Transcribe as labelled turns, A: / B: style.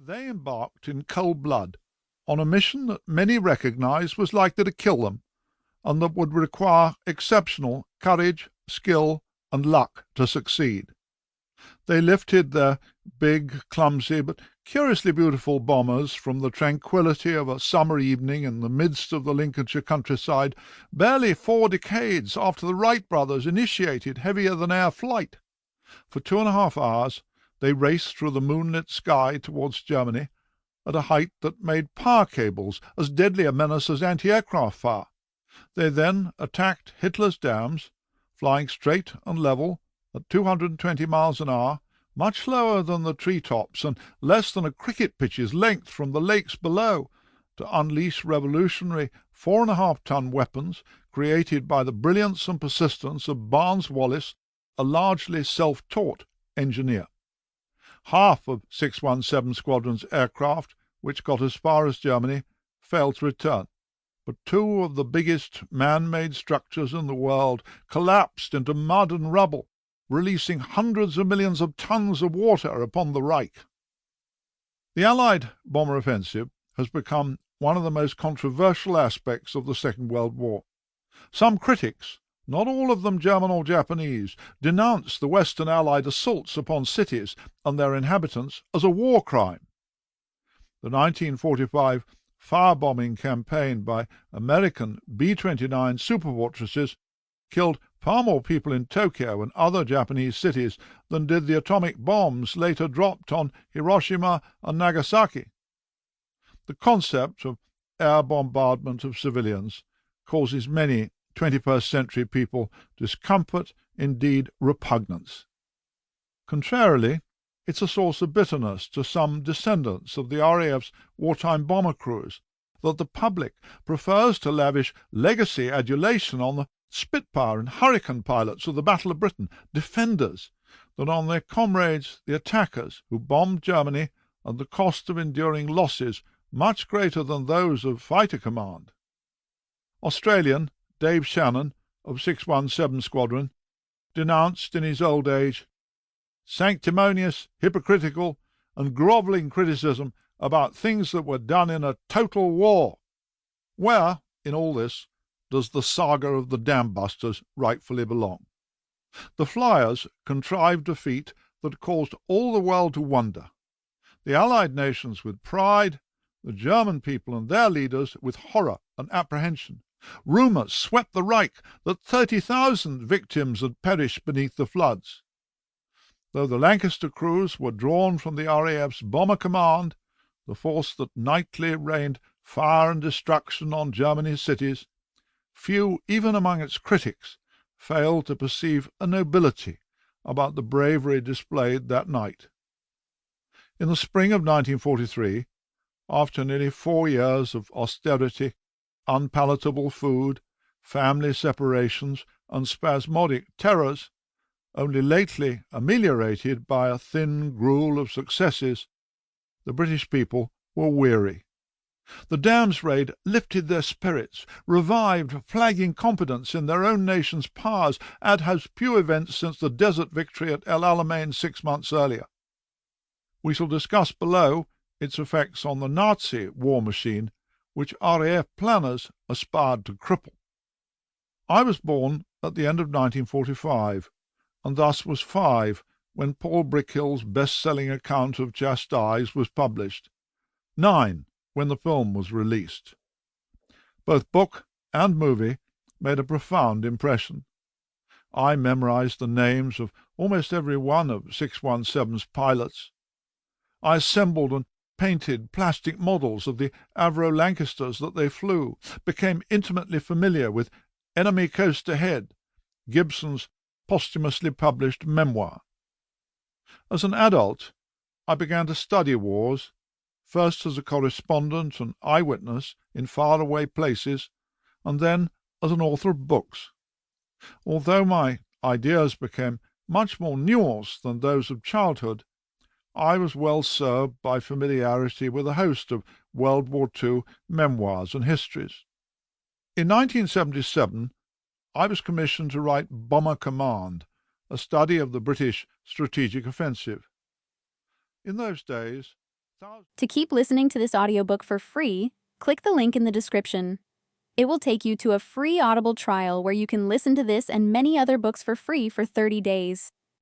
A: They embarked in cold blood on a mission that many recognized was likely to kill them, and that would require exceptional courage, skill, and luck to succeed. They lifted their big, clumsy, but curiously beautiful bombers from the tranquillity of a summer evening in the midst of the Lincolnshire countryside, barely 4 decades after the Wright brothers initiated heavier-than-air flight. For 2.5 hours they raced through the moonlit sky towards Germany, at a height that made power cables as deadly a menace as anti-aircraft fire. They then attacked Hitler's dams, flying straight and level at 220 miles an hour, much lower than the tree-tops and less than a cricket pitch's length from the lakes below, to unleash revolutionary 4.5-ton weapons created by the brilliance and persistence of Barnes Wallis, a largely self-taught engineer. Half of 617 Squadron's aircraft, which got as far as Germany, failed to return, but 2 of the biggest man-made structures in the world collapsed into mud and rubble, releasing hundreds of millions of tons of water upon the Reich. The Allied bomber offensive has become one of the most controversial aspects of the Second World War. Some critics, not all of them German or Japanese, denounce the Western Allied assaults upon cities and their inhabitants as a war crime. The 1945 firebombing campaign by American B-29 superfortresses killed far more people in Tokyo and other Japanese cities than did the atomic bombs later dropped on Hiroshima and Nagasaki. The concept of air bombardment of civilians causes many 21st century people discomfort, indeed repugnance. Contrarily, it's a source of bitterness to some descendants of the RAF's wartime bomber crews that the public prefers to lavish legacy adulation on the Spitfire and Hurricane pilots of the Battle of Britain, defenders, than on their comrades, the attackers, who bombed Germany at the cost of enduring losses much greater than those of fighter command. Australian Dave Shannon of 617 Squadron denounced in his old age sanctimonious, hypocritical, and grovelling criticism about things that were done in a total war. Where, in all this, does the saga of the Dambusters rightfully belong? The Flyers contrived a feat that caused all the world to wonder, the Allied nations with pride, the German people and their leaders with horror and apprehension. Rumours swept the Reich that 30,000 victims had perished beneath the floods. Though the Lancaster crews were drawn from the RAF's Bomber Command, the force that nightly rained fire and destruction on Germany's cities, few, even among its critics, failed to perceive a nobility about the bravery displayed that night. In the spring of 1943, after nearly 4 years of austerity, unpalatable food, family separations, and spasmodic terrors, only lately ameliorated by a thin gruel of successes, the British people were weary. The Dams raid lifted their spirits, revived flagging confidence in their own nation's powers, as has few events since the desert victory at El Alamein 6 months earlier. We shall discuss below its effects on the Nazi war machine, which RAF planners aspired to cripple. I was born at the end of 1945, and thus was 5 when Paul Brickhill's best-selling account of Chastise was published, 9 when the film was released. Both book and movie made a profound impression. I memorized the names of almost every one of 617's pilots. I assembled and painted plastic models of the Avro Lancasters that they flew, became intimately familiar with Enemy Coast Ahead, Gibson's posthumously published memoir. As an adult, I began to study wars, first as a correspondent and eyewitness in faraway places, and then as an author of books. Although my ideas became much more nuanced than those of childhood, I was well served by familiarity with a host of World War II memoirs and histories. In 1977, I was commissioned to write Bomber Command, a study of the British strategic offensive. In those days,
B: To keep listening to this audiobook for free, click the link in the description. It will take you to a free Audible trial where you can listen to this and many other books for free for 30 days.